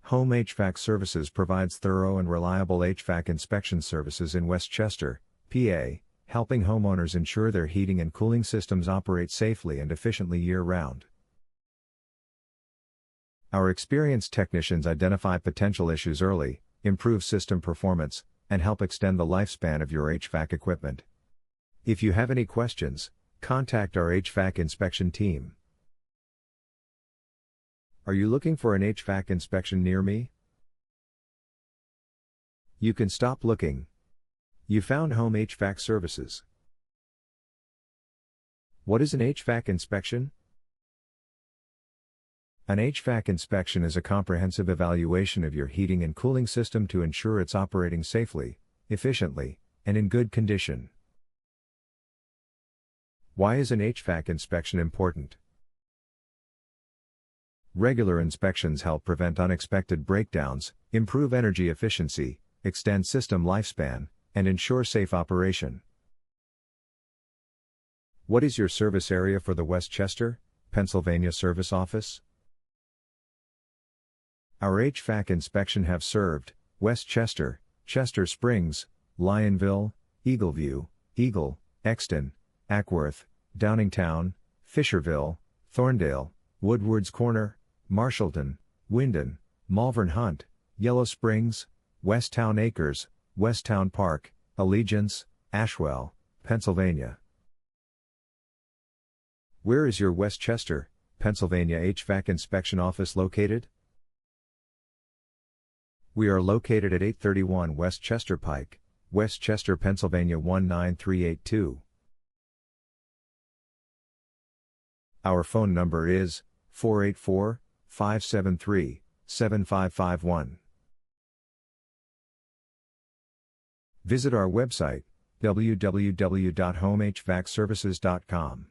Home HVAC Services provides thorough and reliable HVAC inspection services in Westchester, PA, helping homeowners ensure their heating and cooling systems operate safely and efficiently year-round. Our experienced technicians identify potential issues early, improve system performance, and help extend the lifespan of your HVAC equipment. If you have any questions, contact our HVAC inspection team. Are you looking for an HVAC inspection near me? You can stop looking. You found Home HVAC Services. What is an HVAC inspection? An HVAC inspection is a comprehensive evaluation of your heating and cooling system to ensure it's operating safely, efficiently, and in good condition. Why is an HVAC inspection important? Regular inspections help prevent unexpected breakdowns, improve energy efficiency, extend system lifespan, and ensure safe operation. What is your service area for the Westchester, Pennsylvania service office? Our HVAC inspection have served Westchester, Chester Springs, Lionville, Eagleview, Eagle, Exton, Ackworth, Downingtown, Fisherville, Thorndale, Woodward's Corner, Marshallton, Windon, Malvern Hunt, Yellow Springs, Westtown Acres, Westtown Park, Allegiance, Ashwell, Pennsylvania. Where is your Westchester, Pennsylvania HVAC inspection office located? We are located at 831 Westchester Pike, Westchester, Pennsylvania 19382. Our phone number is 484-573-7551. Visit our website, www.homehvacservices.com.